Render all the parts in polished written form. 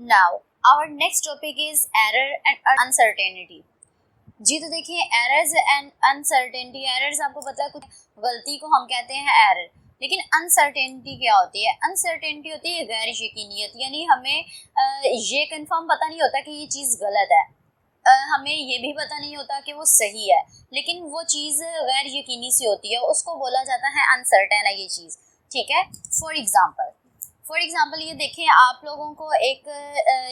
Now our next topic is error and uncertainty. जी तो देखिए, एरर्स एंड अनसर्टेनिटी। एरर्स आपको पता है, कुछ गलती को हम कहते हैं एरर, लेकिन अनसर्टेनिटी क्या होती है? अनसर्टेनिटी होती है गैर यकीनियत, यानी हमें ये कंफर्म पता नहीं होता कि ये चीज़ गलत है, हमें ये भी पता नहीं होता कि वो सही है, लेकिन वो चीज़ गैर यकीनी सी होती है, उसको बोला जाता है अनसर्टेन है ये चीज़। ठीक है, फॉर एग्जाम्पल ये देखें, आप लोगों को एक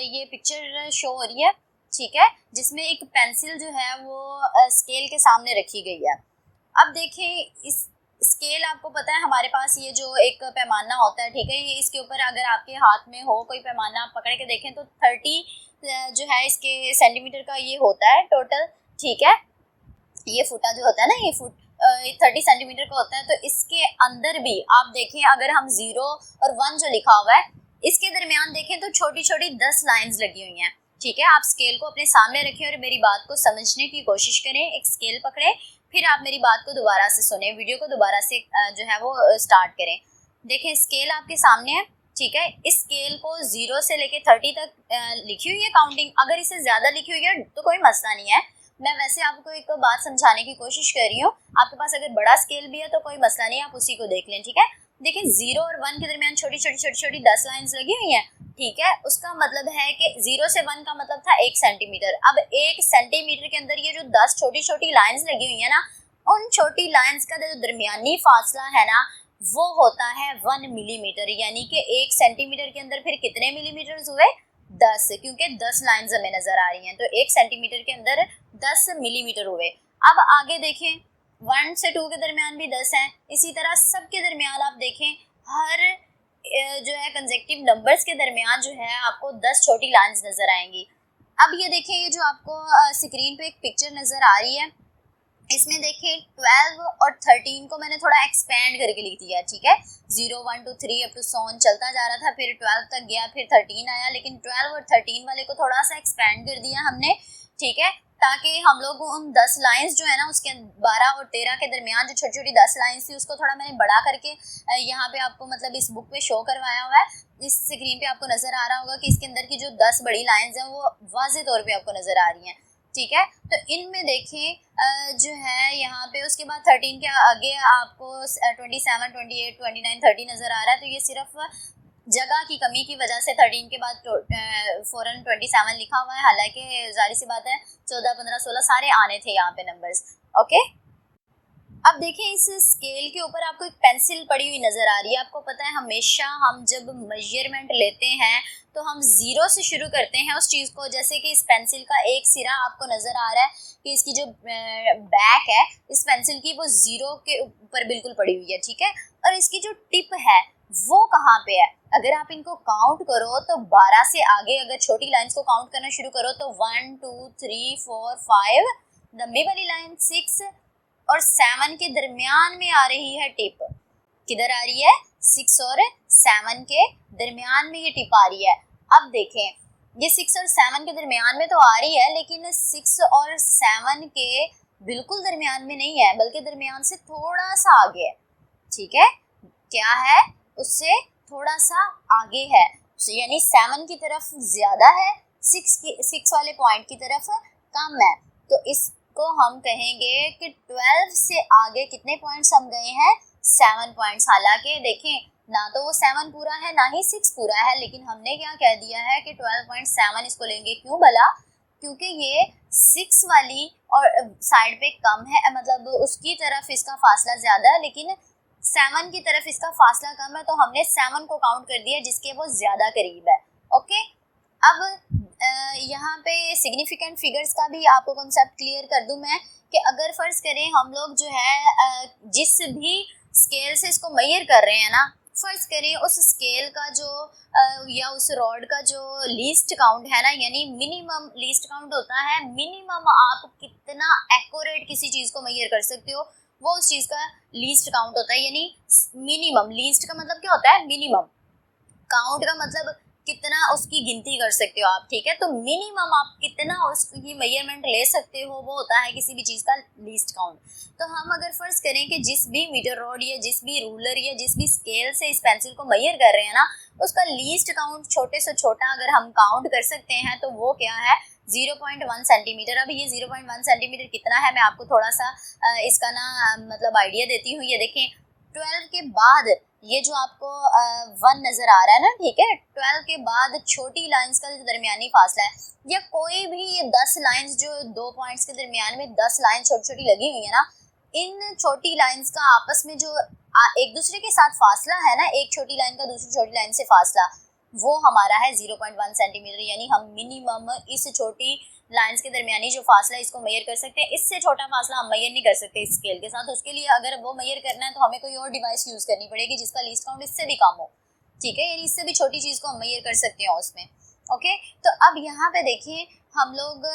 ये पिक्चर शो हो रही है, ठीक है, जिसमें एक पेंसिल जो है वो स्केल के सामने रखी गई है। अब देखें, इस स्केल आपको पता है हमारे पास ये जो एक पैमाना होता है, ठीक है, ये इसके ऊपर अगर आपके हाथ में हो कोई पैमाना, आप पकड़ के देखें तो 30 जो है इसके सेंटीमीटर का ये होता है टोटल। ठीक है, ये फुटा जो होता है ना, ये फुट 30 सेंटीमीटर का होता है। तो इसके अंदर भी आप देखें, अगर हम 0 और 1 जो लिखा हुआ है इसके दरमियान देखें तो छोटी छोटी 10 लाइंस लगी हुई हैं। ठीक है, आप स्केल को अपने सामने रखें और मेरी बात को समझने की कोशिश करें। एक स्केल पकड़े, फिर आप मेरी बात को दोबारा से सुने, वीडियो को दोबारा से जो है वो स्टार्ट करें। देखें, स्केल आपके सामने है, ठीक है, इस स्केल को 0 से लेके 30 तक लिखी हुई है काउंटिंग। अगर इससे ज़्यादा लिखी हुई है तो कोई मसला नहीं है, मैं वैसे आपको एक बात समझाने की कोशिश कर रही हूँ। आपके पास अगर बड़ा स्केल भी है तो कोई मसला नहीं, आप उसी को देख लें। ठीक है, देखिए 0 और 1 के दरमियान छोटी छोटी 10 लाइंस लगी हुई हैं। ठीक है, उसका मतलब है कि 0 से 1 का मतलब था 1 सेंटीमीटर। अब 1 सेंटीमीटर के अंदर ये जो 10 छोटी छोटी लाइंस लगी हुई है ना, उन छोटी लाइंस का जो दरमियानी फासला है ना, वो होता है 1 मिलीमीटर। यानी कि 1 सेंटीमीटर के अंदर फिर कितने मिलीमीटर हुए? 10, क्योंकि 10 लाइंस हमें नजर आ रही हैं, तो 1 सेंटीमीटर के अंदर 10 मिलीमीटर हुए। अब आगे देखें, 1 से 2 के दरमियान भी 10 हैं। इसी तरह सब के दरमियान आप देखें, हर जो है कंसेक्टिव नंबर्स के दरमियान जो है आपको 10 छोटी लाइंस नजर आएंगी। अब ये देखें, ये जो आपको स्क्रीन पे एक पिक्चर नजर आ रही है, इसमें देखिए 12 और 13 को मैंने थोड़ा एक्सपेंड करके लिख दिया। ठीक है, 0 1 2 3 अप टू सो ऑन चलता जा रहा था, फिर 12 तक गया, फिर 13 आया, लेकिन 12 और 13 वाले को थोड़ा सा एक्सपेंड कर दिया हमने। ठीक है, ताकि हम लोग उन 10 लाइंस जो है ना, उसके 12 और 13 के दरमियान जो छोटी छोटी 10 लाइंस थी, उसको थोड़ा मैंने बड़ा करके यहाँ पे आपको मतलब इस बुक पे शो करवाया हुआ है। इस स्क्रीन पे आपको नजर आ रहा होगा कि इसके अंदर की जो 10 बड़ी लाइंस हैं वो वाज़ेह तौर पे आपको नजर आ रही हैं। ठीक है, तो इनमें देखें जो है यहाँ पे उसके बाद 13 के आगे आपको 27 28 29 30 नज़र आ रहा है। तो ये सिर्फ जगह की कमी की वजह से 13 के बाद फ़ौरन 27 लिखा हुआ है, हालांकि जाहिर सी बात है 14 15 16 सारे आने थे यहाँ पे नंबर्स। ओके, अब देखें, इस स्केल के ऊपर आपको एक पेंसिल पड़ी हुई नज़र आ रही है। आपको पता है हमेशा हम जब मेजरमेंट लेते हैं तो हम 0 से शुरू करते हैं उस चीज़ को। जैसे कि इस पेंसिल का एक सिरा आपको नज़र आ रहा है कि इसकी जो बैक है इस पेंसिल की, वो 0 के ऊपर बिल्कुल पड़ी हुई है। ठीक है, और इसकी जो टिप है वो कहाँ पे है? अगर आप इनको काउंट करो तो 12 से आगे अगर छोटी लाइंस को काउंट करना शुरू करो तो 1 2 3 4 5, लंबी वाली लाइन 6 और 7 के दरमियान में आ रही है टिप। किधर आ रही है? 6 और 7 के दरमियान में ये टिप आ रही है। अब देखें, ये 6 और 7 के दरमियान में तो आ रही है, लेकिन 6 और 7 के बिल्कुल दरमियान में नहीं है, बल्कि दरमियान से थोड़ा सा आगे है। ठीक है, क्या है? उससे थोड़ा सा आगे है, यानी 7 की तरफ ज्यादा है, 6 वाले पॉइंट की तरफ कम है। तो इसको हम कहेंगे कि 12 से आगे कितने पॉइंट्स हम गए हैं? 7 पॉइंट्स। हालांकि देखें, ना तो वो 7 पूरा है ना ही 6 पूरा है, लेकिन हमने क्या कह दिया है कि 12.7 इसको लेंगे। क्यों भला? क्योंकि ये 6 वाली और साइड पे कम है, मतलब उसकी तरफ इसका फासला ज्यादा है, लेकिन 7 की तरफ इसका फासला कम है, तो हमने 7 को काउंट कर दिया जिसके वो ज्यादा करीब है। ओके, अब यहाँ पे सिग्निफिकेंट फिगर्स का भी आपको कॉन्सेप्ट क्लियर कर दूं मैं, कि अगर फर्ज करें हम लोग जो है जिस भी स्केल से इसको मेजर कर रहे हैं ना, फर्ज करें उस स्केल का जो या उस रॉड का जो लीस्ट काउंट है ना, यानी मिनिमम लीस्ट काउंट होता है, मिनिमम आप कितना एक्यूरेट किसी चीज़ को मेजर कर सकते हो वो उस चीज़ का लीस्ट काउंट होता है। यानी मिनिमम, लीस्ट का मतलब क्या होता है? मिनिमम। काउंट का मतलब कितना उसकी गिनती कर सकते हो आप, ठीक है। तो मिनिमम आप कितना उसकी मेजरमेंट ले सकते हो वो होता है किसी भी चीज़ का लीस्ट काउंट। तो हम अगर फर्ज करें कि जिस भी मीटर रोड या जिस भी रूलर या जिस भी स्केल से इस पेंसिल को मेजर कर रहे हैं ना, उसका लीस्ट काउंट छोटे से छोटा अगर हम काउंट कर सकते हैं तो वो क्या है, 0.1 सेंटीमीटर। अब ये 0.1 सेंटीमीटर कितना है, मैं आपको थोड़ा सा इसका ना मतलब आइडिया देती हूँ। ये देखें 12 के बाद ये जो आपको 1 नजर आ रहा है ना, ठीक है, 12 के बाद छोटी लाइंस का जो दरमियानी फासला है, या कोई भी ये 10 लाइंस जो 2 पॉइंट्स के दरमियान में 10 लाइन छोटी छोटी लगी हुई है ना, इन छोटी लाइंस का आपस में जो एक दूसरे के साथ फासला है ना, एक छोटी लाइन का दूसरी छोटी लाइन से फासला, वो हमारा है 0.1 सेंटीमीटर। यानी हम मिनिमम इस छोटी लाइंस के दरमियानी जो फासला है इसको मेजर कर सकते हैं। इससे छोटा फासला हम मेजर नहीं कर सकते इस स्केल के साथ। उसके लिए अगर वो मेजर करना है तो हमें कोई और डिवाइस यूज करनी पड़ेगी जिसका लीस्ट काउंट इससे भी कम हो, ठीक है। यानी इससे भी छोटी चीज को हम मेजर कर सकते हैं उसमें। ओके, तो अब यहाँ पे देखिए हम लोग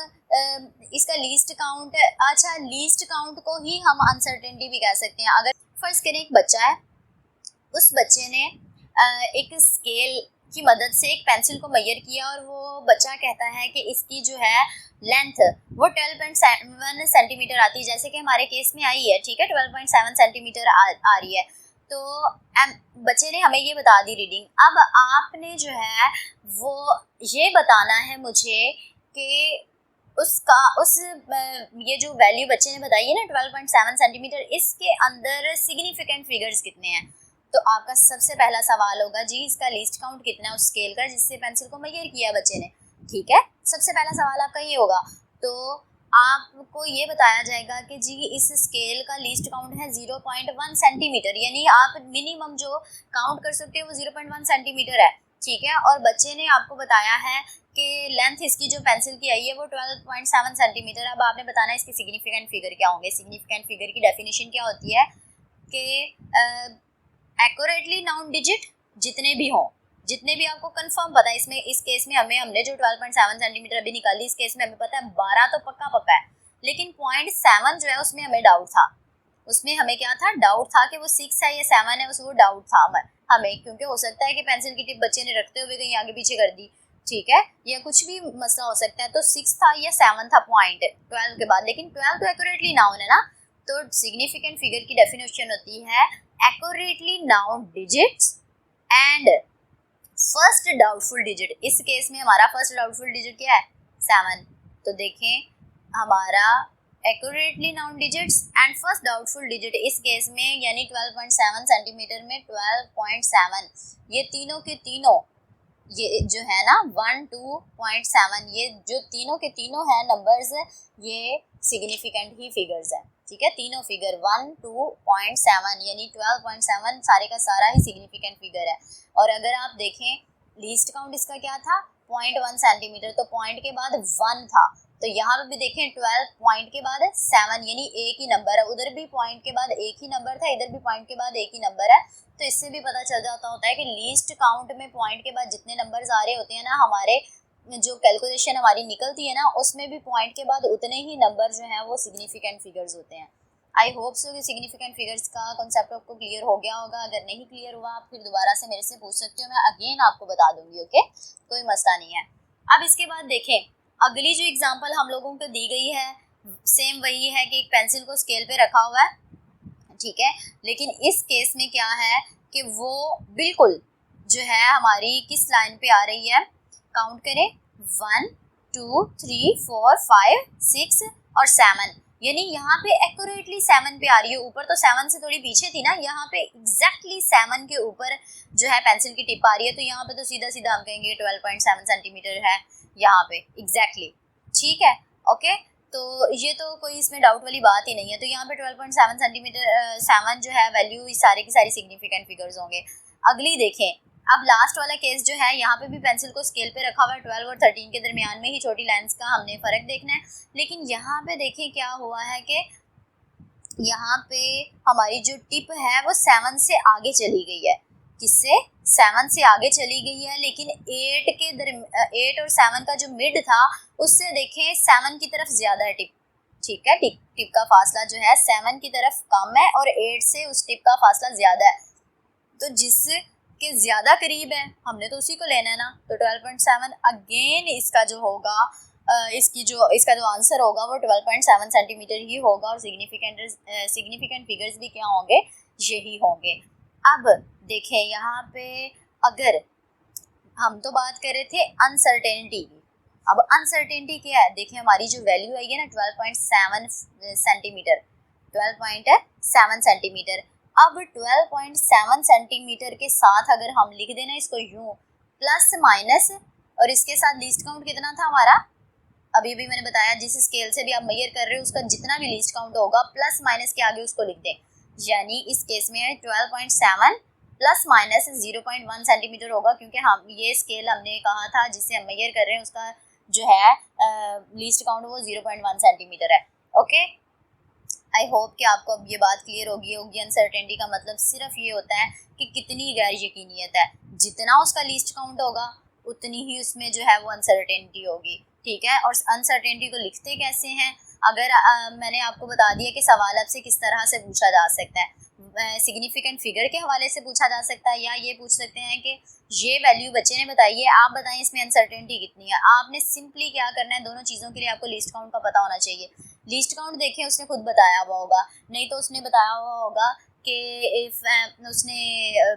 इसका लीस्ट काउंट, अच्छा लीस्ट काउंट को ही हम अनसर्टेनिटी भी कह सकते हैं। अगर फर्ज करें एक बच्चा है, उस बच्चे ने एक स्केल की मदद से एक पेंसिल को मेजर किया और वो बच्चा कहता है कि इसकी जो है लेंथ वो 12.7 सेंटीमीटर आती है, जैसे कि हमारे केस में आई है, ठीक है, 12.7 सेंटीमीटर आ रही है। तो बच्चे ने हमें ये बता दी रीडिंग। अब आपने जो है वो ये बताना है मुझे कि उसका ये जो वैल्यू बच्चे ने बताई है ना 12.7 सेंटीमीटर, इसके अंदर सिग्निफिकेंट फिगर्स कितने हैं। तो आपका सबसे पहला सवाल होगा जी इसका लीस्ट काउंट कितना है उस स्केल का जिससे पेंसिल को मेजर किया बच्चे ने, ठीक है। सबसे पहला सवाल आपका ये होगा। तो आपको ये बताया जाएगा कि जी इस स्केल का लीस्ट काउंट है 0.1 सेंटीमीटर, यानी आप मिनिमम जो काउंट कर सकते हो वो 0.1 सेंटीमीटर है, ठीक है। और बच्चे ने आपको बताया है कि लेंथ इसकी जो पेंसिल की आई है वो 12.7 सेंटीमीटर। अब आपने बताना है इसके सिग्निफिकेंट फिगर क्या होंगे। सिग्निफिकेंट फिगर की डेफिनेशन क्या होती है कि एक्यूरेटली नाउन डिजिट जितने भी हों, जितने भी आपको कंफर्म पता है, इसमें इस केस में हमने जो 12.7 सेंटीमीटर अभी निकाली, इस केस में हमें पता है 12 तो पक्का पक्का है, लेकिन 0.7 जो है उसमें हमें डाउट था। उसमें हमें क्या था, डाउट था कि वो 6 है या 7 है, वो डाउट था हमें, क्योंकि हो सकता है कि पेंसिल की टिप बच्चे ने रखते हुए कहीं आगे पीछे कर दी, ठीक है, या कुछ भी मसला हो सकता है। तो 6 था या 7 था पॉइंट 12 के बाद, लेकिन 12 तो एक्यूरेटली नाउन है ना। तो सिग्निफिकेंट फिगर की डेफिनेशन होती है accurately noun digits and first doubtful digit। इस केस में हमारा फर्स्ट डाउटफुल डिजिट क्या है, 7। तो देखें हमारा accurately noun digits and first doubtful digit इस केस में यानी 12.7 सेंटीमीटर में 12.7, ये तीनों के तीनों ये जो है ना 1, 2.7, ये जो तीनों के तीनों है नंबर्स, ये सिग्निफिकेंट ही फिगर्स है, ठीक है। तीनों फिगर 1, 2.7 यानी 12.7 सारे का सारा ही सिग्निफिकेंट फिगर है। और अगर आप देखें लीस्ट काउंट इसका क्या था, 0.1 सेंटीमीटर, तो पॉइंट के बाद 1 था। तो यहाँ पे भी देखें 12 पॉइंट के बाद 7 यानी एक ही नंबर है, उधर भी पॉइंट के बाद एक ही नंबर था, इधर भी पॉइंट के बाद एक ही नंबर है। तो इससे भी पता चल जाता होता है कि लीस्ट काउंट में पॉइंट के बाद जितने नंबर्स आ रहे होते हैं ना, हमारे जो कैलकुलेशन हमारी निकलती है ना, उसमें भी पॉइंट के बाद उतने ही नंबर जो हैं वो सिग्निफिकेंट फिगर्स होते हैं। आई होप सो कि सिग्निफिकेंट फिगर्स का कॉन्सेप्ट आपको क्लियर हो गया होगा। अगर नहीं क्लियर हुआ आप फिर दोबारा से मेरे से पूछ सकते हो, मैं अगेन आपको बता दूंगी, ओके, कोई मसला नहीं है। अब इसके बाद देखें अगली जो एग्जांपल हम लोगों को दी गई है सेम वही है कि एक पेंसिल को स्केल पे रखा हुआ है, ठीक है, लेकिन इस केस में क्या है कि वो बिल्कुल जो है हमारी किस लाइन पे आ रही है, काउंट करें 1, 2, 3, 4, 5, 6 और 7, यानी यहाँ पे एक्यूरेटली 7 पे आ रही है ऊपर। तो 7 से थोड़ी पीछे थी ना, यहाँ पे एग्जैक्टली 7 के ऊपर जो है पेंसिल की टिप आ रही है। तो यहाँ पे तो सीधा सीधा हम कहेंगे 12.7 सेंटीमीटर है यहाँ पे एग्जैक्टली, ठीक है, ओके। तो ये तो कोई इसमें डाउट वाली बात ही नहीं है। तो यहाँ पे 12.7 सेंटीमीटर 7 जो है वैल्यू इस सारे की सारी सिग्निफिकेंट फिगर्स होंगे। अगली देखें, अब लास्ट वाला केस जो है यहाँ पे भी पेंसिल को स्केल पे रखा हुआ है, 12 और 13 के दरमियान में ही छोटी लाइंस का हमने फ़र्क देखना है। लेकिन यहाँ पे देखें क्या हुआ है कि यहाँ पे हमारी जो टिप है वो 7 से आगे चली गई है। किससे, 7 से आगे चली गई है, लेकिन 8 और 7 का जो मिड था उससे देखें 7 की तरफ ज़्यादा है टिप, ठीक है। टिप का फासला जो है 7 की तरफ कम है और 8 से उस टिप का फासला ज़्यादा है। तो जिस के ज़्यादा करीब है, हमने तो उसी को लेना है ना। तो 12.7 अगेन इसका जो होगा इसका जो आंसर होगा वो 12.7 सेंटीमीटर ही होगा और सिग्निफिकेंट फिगर्स भी क्या होंगे, यही होंगे। अब देखें यहाँ पे अगर हम तो बात कर रहे थे अनसर्टेनिटी की, अब अनसर्टेनिटी क्या है, देखिए हमारी जो वैल्यू आई है ना 12.7 सेंटीमीटर, 12.7 सेंटीमीटर। अब 12.7 सेंटीमीटर के साथ अगर हम लिख देना इसको यूं प्लस माइनस, और इसके साथ लीस्ट काउंट कितना था हमारा, अभी भी मैंने बताया जिस स्केल से भी आप मेजर कर रहे हो उसका जितना भी लीस्ट काउंट होगा प्लस माइनस के आगे उसको लिख दें। यानी इस केस में 12.7 प्लस माइनस 0.1 सेंटीमीटर होगा, क्योंकि हम ये स्केल हमने कहा था जिससे हम मेजर कर रहे हैं उसका जो है लीस्ट काउंट वो 0.1 सेंटीमीटर है। ओके, आई होप कि आपको अब ये बात क्लियर होगी। अनसर्टेनिटी का मतलब सिर्फ ये होता है कि कितनी गैर यकीनियत है, जितना उसका लीस्ट काउंट होगा उतनी ही उसमें जो है वो अनसर्टेनिटी होगी, ठीक है। और अनसर्टेनिटी को लिखते कैसे हैं, अगर मैंने आपको बता दिया कि सवाल आपसे किस तरह से पूछा जा सकता है, सिग्निफिकेंट फिगर के हवाले से पूछा जा सकता है, या ये पूछ सकते हैं कि ये वैल्यू बच्चे ने बताई है, आप बताएं इसमें अनसर्टेनिटी कितनी है। आपने सिंपली क्या करना है, दोनों चीज़ों के लिए आपको लीस्ट काउंट का पता होना चाहिए। लीस्ट काउंट देखें उसने खुद बताया हुआ होगा, नहीं तो उसने बताया हुआ होगा कि इफ़ उसने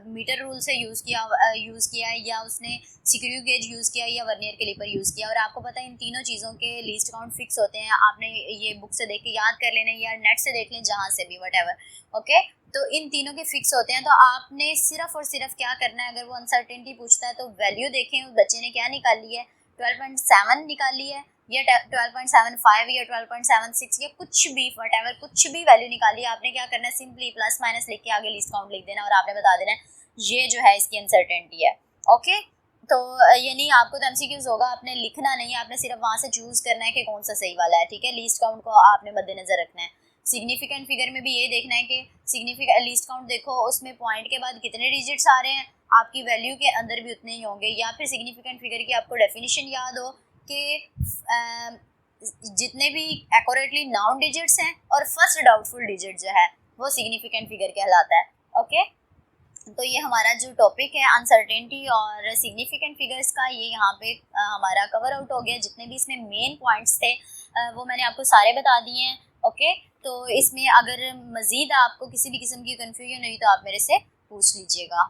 मीटर रूल से यूज़ किया है, या उसने स्क्रू गेज यूज़ किया या वर्नियर कैलिपर यूज़ किया। और आपको पता है इन तीनों चीज़ों के लीस्ट काउंट फिक्स होते हैं, आपने ये बुक से देख के याद कर लेना या नेट से देख लें, जहाँ से भी व्हाटएवर। ओके, तो इन तीनों के फिक्स होते हैं। तो आपने सिर्फ और सिर्फ क्या करना है, अगर वो अनसर्टेनिटी पूछता है तो वैल्यू देखें उस बच्चे ने क्या निकाली है, 12.7 निकाली है या 12.75 या 12.76 या कुछ भी व्हाटएवर, कुछ भी वैल्यू निकाली है। आपने क्या करना है, सिंपली प्लस माइनस लिख के आगे लीस्ट काउंट लिख देना और आपने बता देना है ये जो है इसकी अनसर्टेनिटी है। ओके, तो ये नहीं आपको तो एमसीक्यूज होगा, आपने लिखना नहीं है, आपने सिर्फ वहाँ से चूज करना है कि कौन सा सही वाला है, ठीक है। लीस्ट काउंट को आपने मद्देनजर रखना है। सिग्निफिकेंट फिगर में भी ये देखना है कि सिग्निफिकेंट लीस्ट काउंट देखो उसमें पॉइंट के बाद कितने डिजिट्स आ रहे हैं, आपकी वैल्यू के अंदर भी उतने ही होंगे। या फिर सिग्निफिकेंट फिगर की आपको डेफिनेशन याद हो कि जितने भी एक्यूरेटली नाउन डिजिट्स हैं और फर्स्ट डाउटफुल डिजिट जो है वो सिग्निफिकेंट फिगर कहलाता है। ओके, तो ये हमारा जो टॉपिक है अनसर्टेनिटी और सिग्निफिकेंट फिगर्स का, ये यहाँ पे हमारा कवर आउट हो गया। जितने भी इसमें मेन पॉइंट्स थे वो मैंने आपको सारे बता दिए हैं। ओके, तो इसमें अगर मज़ीद आपको किसी भी किस्म की कन्फ्यूजन हुई तो आप मेरे से पूछ लीजिएगा।